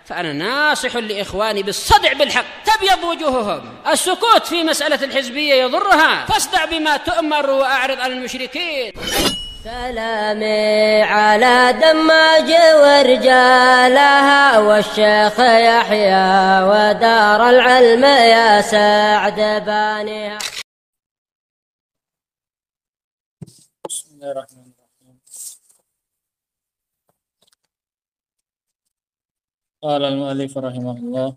فأنا ناصح لإخواني بالصدع بالحق تبيض وجوههم. السكوت في مسألة الحزبية يضرها، فاصدع بما تؤمر وأعرض عن المشركين. سلامي على دماج ورجالها والشيخ يحيى ودار العلم يا سعد بانيها. بسم الله الرحمن الرحيم. قال المؤلف رحمه الله: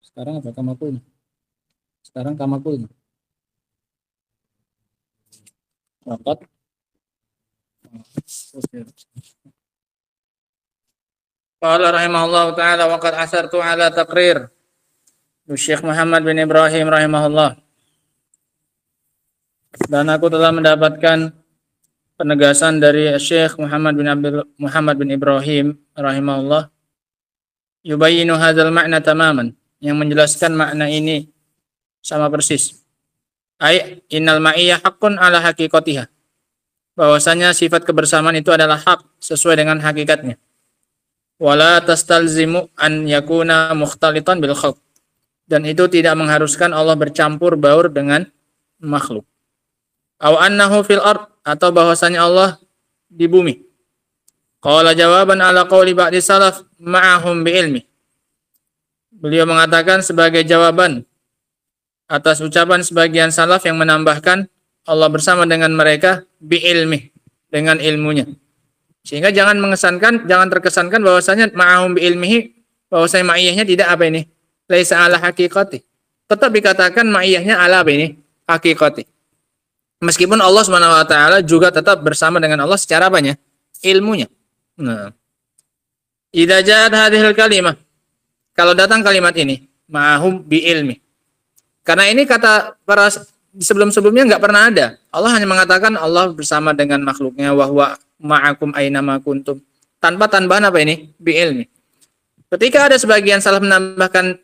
Sekarang apa kamakul? Sekarang kamakul. Rapat. Qala rahimahullah ta'ala wa qad asartu ala taqrir Syekh Muhammad bin Ibrahim rahimahullah. Dan aku telah mendapatkan penegasan dari Syekh Muhammad bin Ibrahim rahimahullah, yubayyinu hadzal ma'na tamaman, yang menjelaskan makna ini sama persis. Ai innal ma'iyyah haqqun ala haqiqatiha, bahwasanya sifat kebersamaan itu adalah hak sesuai dengan hakikatnya. Wala tastalzimu an yakuna mukhtalitan bil khalq, dan itu tidak mengharuskan Allah bercampur baur dengan makhluk. Aw annahu fil ard, atau bahwasanya Allah di bumi. Qala jawaban ala qauli ba'di salaf ma'ahum bi ilmi. Beliau mengatakan sebagai jawaban atas ucapan sebagian salaf yang menambahkan Allah bersama dengan mereka bi ilmi, dengan ilmunya. Sehingga jangan terkesankan bahwasanya ma'ahum bi ilmihi, bahwasanya ma'iyahnya tidak apa ini? Laisa ala haqiqati. Tetap dikatakan ma'iyahnya ala apa ini? Haqiqati. Meskipun Allah Subhanahu wa taala juga tetap bersama dengan Allah secara apanya? Ilmunya. Nah. Idza ja'at hadhil kalimah. Kalau datang kalimat ini, ma'ahum bi ilmi. Karena ini kata para sebelum-sebelumnya enggak pernah ada. Allah hanya mengatakan Allah bersama dengan makhluknya, wa huwa ma'akum aina ma kuntum. Tanpa tambahan apa ini? Bi ilmi. Ketika ada sebagian salaf menambahkan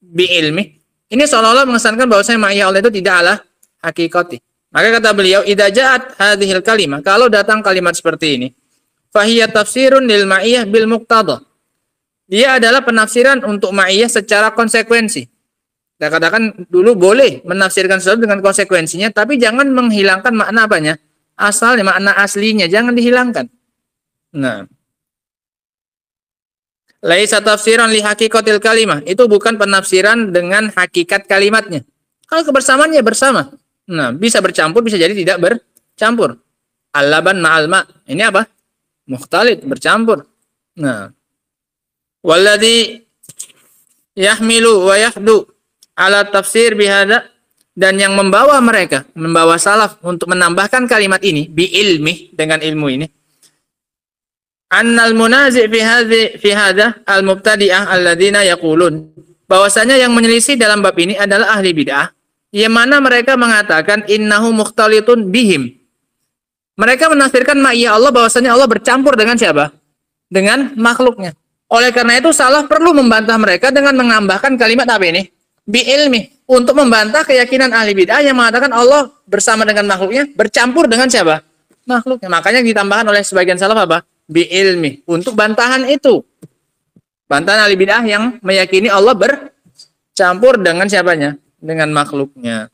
bi ilmi, ini seolah-olah mengesankan bahwasanya ma'iyah Allah itu tidak ala hakikati. Maka kata beliau, idza ja'at hadhil kalimah, kalau datang kalimat seperti ini, fahiya tafsirun lil ma'iyah bil muqtada. Dia adalah penafsiran untuk ma'iyah secara konsekuensi. Kita katakan dulu boleh menafsirkan sesuatu dengan konsekuensinya, tapi jangan menghilangkan makna apanya? Asalnya, makna aslinya, jangan dihilangkan. Nah, laisa tafsiran li haqiqatil kalimah, itu bukan penafsiran dengan hakikat kalimatnya. Kalau kebersamaannya bersama. Nah, bisa bercampur, bisa jadi tidak bercampur. Al-laban ma'al ma'. Ini apa? Mukhtalit, bercampur. Nah, walladzi yahmilu wa yahdu ala tafsir bihada, dan yang membawa salaf untuk menambahkan kalimat ini bi ilmi, dengan ilmu ini, annal munazi' fi hadha al-mubtadi'ah alladzina yaqulun, bahwasanya yang menyelisih dalam bab ini adalah ahli bid'ah, yang mana mereka mengatakan innahu mukhtalitun bihim. Mereka menafsirkan ma'iyah Allah bahwasanya Allah bercampur dengan siapa? Dengan makhluknya. Oleh karena itu salaf perlu membantah mereka dengan menambahkan kalimat apa ini? Bi ilmi, untuk membantah keyakinan ahli bid'ah yang mengatakan Allah bersama dengan makhluknya, bercampur dengan siapa? Makhluknya. Makanya ditambahkan oleh sebagian salaf apa? Bi ilmi, untuk bantahan itu. Bantahan ahli bid'ah yang meyakini Allah bercampur dengan siapanya? Dengan makhluknya.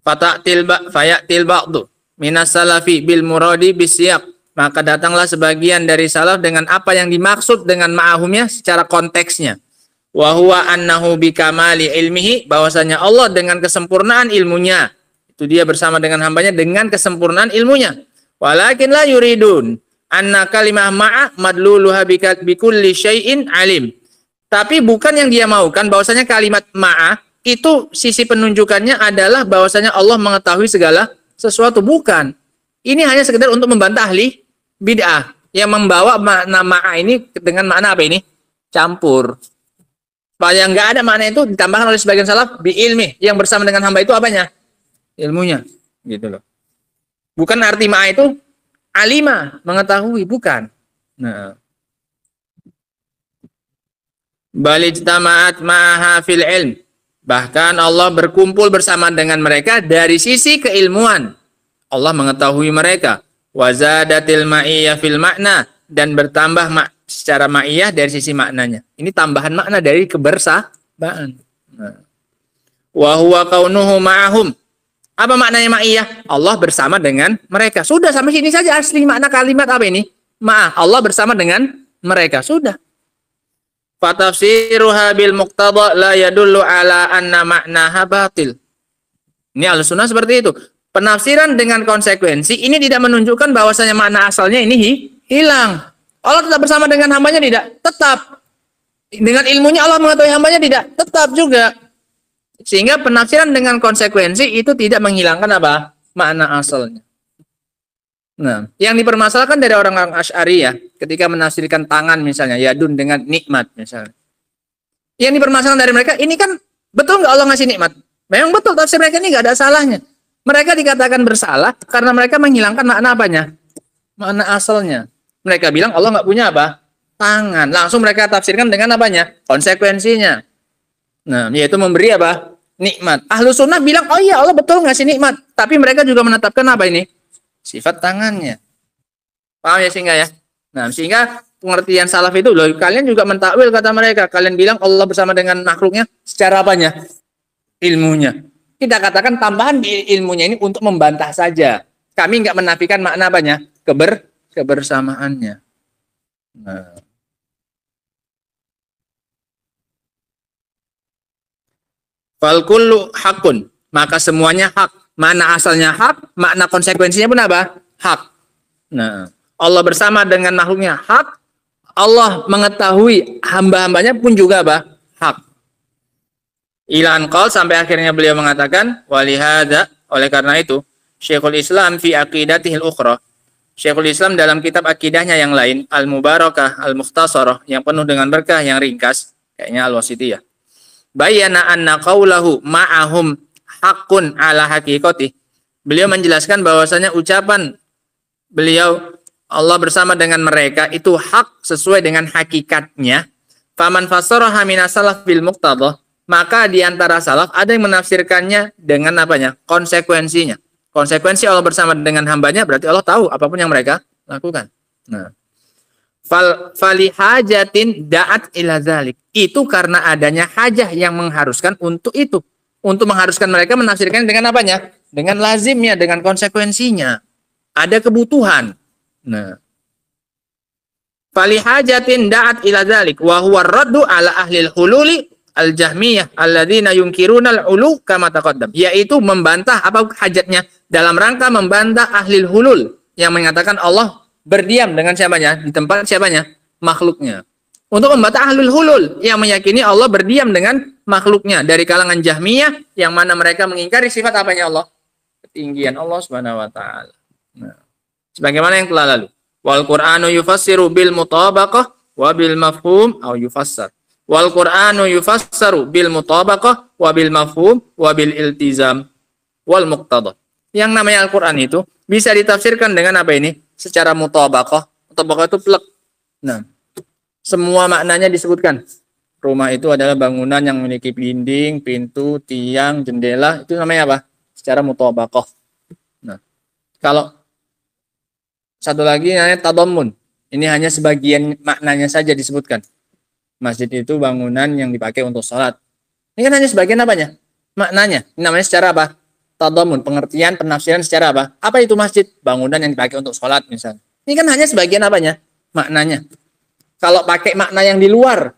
Fayatil ba'du minas salafi bil muradi bisyaq, maka datanglah sebagian dari salaf dengan apa yang dimaksud dengan ma'ahumnya secara konteksnya. Wa huwa annahu bikamali ilmihi, bahwasanya Allah dengan kesempurnaan ilmunya, itu dia bersama dengan hambanya dengan kesempurnaan ilmunya. Walakin la yuridun anna kalimah ma'a madluluha bikulli syai'in alim. Tapi bukan yang dia maukan bahwasanya kalimat ma'a itu sisi penunjukannya adalah bahwasanya Allah mengetahui segala sesuatu. Bukan. Ini hanya sekedar untuk membantah ahli bid'ah yang membawa makna ma'a ini dengan makna apa ini? Campur. Supaya nggak ada makna itu ditambahkan oleh sebagian salaf bi ilmi, yang bersama dengan hamba itu apanya? Ilmunya. Gitu loh. Bukan arti ma'a itu alima, mengetahui, bukan. Nah, Bal ijtama'at ma'aha fil ilm. Bahkan Allah berkumpul bersama dengan mereka dari sisi keilmuan. Allah mengetahui mereka. Wa zadatil ma'iyyah fil makna, dan bertambah secara ma'iyah dari sisi maknanya. Ini tambahan makna dari kebersamaan. Wa huwa kaunuhu ma'ahum. Apa maknanya ma'iyah? Allah bersama dengan mereka. Sudah, sampai sini saja asli makna kalimat apa ini? Ma'ah. Allah bersama dengan mereka. Sudah. Fatafsiruha bil muqtada la yadullu ala anna ma'naha batil. Ini Ahlussunnah seperti itu. Penafsiran dengan konsekuensi ini tidak menunjukkan bahwasanya makna asalnya ini hilang. Allah tetap bersama dengan hambanya tidak? Tetap. Dengan ilmunya Allah mengetahui hambanya tidak? Tetap juga. Sehingga penafsiran dengan konsekuensi itu tidak menghilangkan apa? Makna asalnya. Nah, yang dipermasalahkan dari orang-orang Asy'ariyah ketika menafsirkan tangan misalnya, yadun dengan nikmat misalnya. Yang dipermasalahkan dari mereka, ini kan betul nggak Allah ngasih nikmat? Memang betul, tafsir mereka ini nggak ada salahnya. Mereka dikatakan bersalah karena mereka menghilangkan makna apanya? Makna asalnya. Mereka bilang Allah nggak punya apa? Tangan. Langsung mereka tafsirkan dengan apanya? Konsekuensinya. Nah, yaitu memberi apa? Nikmat. Ahlussunnah bilang, oh iya Allah betul ngasih nikmat. Tapi mereka juga menetapkan apa ini? Sifat tangannya. Paham ya sehingga ya? Nah, sehingga pengertian salaf itu loh, kalian juga mentakwil kata mereka. Kalian bilang Allah bersama dengan makhluknya secara apanya? Ilmunya. Kita katakan tambahan di ilmunya ini untuk membantah saja. Kami nggak menafikan makna apanya? Kebersamaannya. Nah. Fal kullu hakun. Maka semuanya hak. Mana asalnya hak, makna konsekuensinya pun apa? Hak. Nah, Allah bersama dengan makhluknya hak. Allah mengetahui hamba-hambanya pun juga apa? Hak. Ilan qol, sampai akhirnya beliau mengatakan, walihada, oleh karena itu, Syekhul Islam fi aqidatihil ukhra. Syekhul Islam dalam kitab akidahnya yang lain, Al-Mubarakah, Al-Mukhtasarah, yang penuh dengan berkah, yang ringkas, kayaknya Al-Wasitiyah. Bayana anna qawlahu ma'ahum hakun ala hakikoti. Beliau menjelaskan bahwasanya ucapan beliau Allah bersama dengan mereka itu hak sesuai dengan hakikatnya. Faman fassaraha minas salaf bil muqtadah, maka di antara salaf ada yang menafsirkannya dengan apanya? Konsekuensinya. Konsekuensi Allah bersama dengan hambanya berarti Allah tahu apapun yang mereka lakukan. Nah, fali hajatin da'at ila dzalik. Itu karena adanya hajah yang mengharuskan untuk itu. Untuk mengharuskan mereka menafsirkan dengan apanya? Dengan lazimnya, dengan konsekuensinya. Ada kebutuhan. Nah. Fali hajatin da'at ila dzalik wa huwa raddu ala ahli al-hululi al-jahmiyah alladzina yunkiruna al-ulu kama taqaddam. Yaitu membantah apa hajatnya? Dalam rangka membantah ahli al-hulul yang mengatakan Allah berdiam dengan siapanya? Di tempat siapanya? Makhluknya. Untuk membantah ahlul hulul yang meyakini Allah berdiam dengan makhluknya dari kalangan Jahmiyah yang mana mereka mengingkari sifat apanya Allah? Ketinggian Allah Subhanahu wa taala. Nah, sebagaimana yang telah lalu. Wal Qur'anu yufassiru bil mutabaqah wa bil mafhum au yufassar. Wal Qur'anu yufassaru bil mutabaqah wa bil mafhum wa bil iltizam wal muqtadah. Yang namanya Al-Qur'an itu bisa ditafsirkan dengan apa ini? Secara mutabaqah. Mutabaqah itu plek. Nah, semua maknanya disebutkan. Rumah itu adalah bangunan yang memiliki dinding, pintu, tiang, jendela. Itu namanya apa? Secara mutabaqah. Nah, kalau satu lagi namanya tadammun. Ini hanya sebagian maknanya saja disebutkan. Masjid itu bangunan yang dipakai untuk sholat. Ini kan hanya sebagian apanya? Maknanya. Ini namanya secara apa? Tadammun. Pengertian, penafsiran secara apa? Apa itu masjid? Bangunan yang dipakai untuk sholat misalnya. Ini kan hanya sebagian apanya? Maknanya. Kalau pakai makna yang di luar,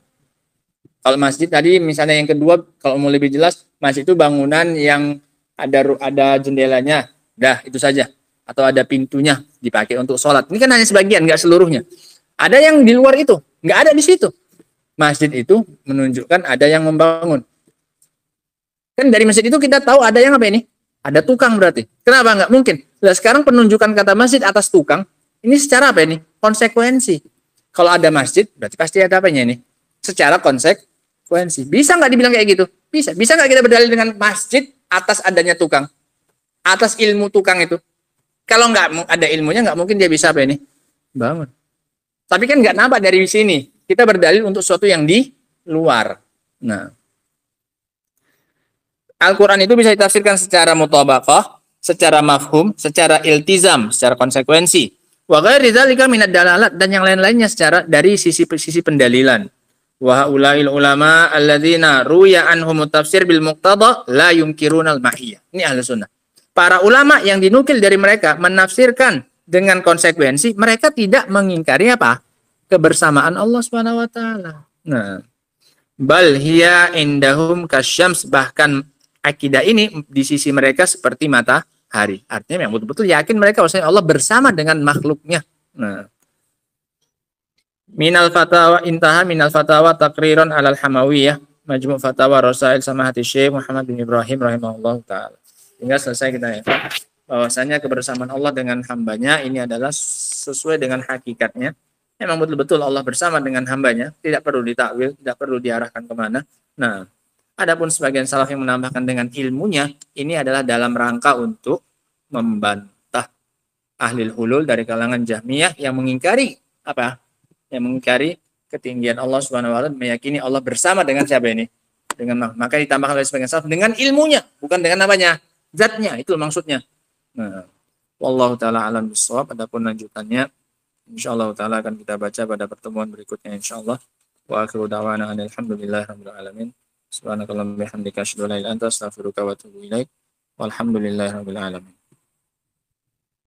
kalau masjid tadi misalnya yang kedua, kalau mau lebih jelas, masjid itu bangunan yang ada jendelanya, dah itu saja, atau ada pintunya dipakai untuk sholat. Ini kan hanya sebagian, nggak seluruhnya. Ada yang di luar itu, nggak ada di situ. Masjid itu menunjukkan ada yang membangun. Kan dari masjid itu kita tahu ada yang apa ini? Ada tukang berarti. Kenapa nggak mungkin? Nah, sekarang penunjukan kata masjid atas tukang ini secara apa ini? Konsekuensi. Kalau ada masjid, berarti pasti ada apanya ini? Secara konsekuensi. Bisa nggak dibilang kayak gitu? Bisa. Bisa nggak kita berdalil dengan masjid atas adanya tukang? Atas ilmu tukang itu? Kalau nggak ada ilmunya, nggak mungkin dia bisa apa ini? Bangun. Tapi kan nggak nampak dari sini. Kita berdalil untuk sesuatu yang luar. Nah, Al-Quran itu bisa ditafsirkan secara mutabaqah, secara mafhum, secara iltizam, secara konsekuensi. Wa ghairi dzalika minad dalalat, dan yang lain-lainnya secara dari sisi pendalilan. Wa haulail ulama alladzina ruya anhum tafsir bil muqtada la yunkiruna al-mahiyyah. Ini ahli sunnah. Para ulama yang dinukil dari mereka menafsirkan dengan konsekuensi, mereka tidak mengingkari apa? Kebersamaan Allah Subhanahu wa taala. Nah, bal hiya indahum kasyams, bahkan akidah ini di sisi mereka seperti matahari. Artinya yang betul-betul yakin mereka bahwasanya Allah bersama dengan makhluknya. Nah, minal fatawa takriron alal hamawiyah, majmu' fatawa rasail samahati Syekh Muhammad bin Ibrahim rahimahullah taala. Hingga selesai kita ya. Bahwasanya kebersamaan Allah dengan hambanya ini adalah sesuai dengan hakikatnya. Memang betul-betul Allah bersama dengan hambanya, tidak perlu ditakwil, tidak perlu diarahkan kemana. Nah, adapun sebagian salaf yang menambahkan dengan ilmunya, ini adalah dalam rangka untuk membantah ahli hulul dari kalangan Jahmiyah yang mengingkari apa? Yang mengingkari ketinggian Allah Subhanahu wa taala, meyakini Allah bersama dengan siapa ini? Dengan maka ditambahkan oleh sebagian salaf dengan ilmunya, bukan dengan namanya, zatnya, itu maksudnya. Nah, wallahu taala alam bissawab. Adapun lanjutannya insyaallah taala akan kita baca pada pertemuan berikutnya insyaallah. Wa akhiru da'wana alhamdulillahirabbil alamin. Subhanakallahumma bihamdika asyhadu an la ilaha illa anta astaghfiruka wa atubu ilaik. Walhamdulillahirabbil alamin.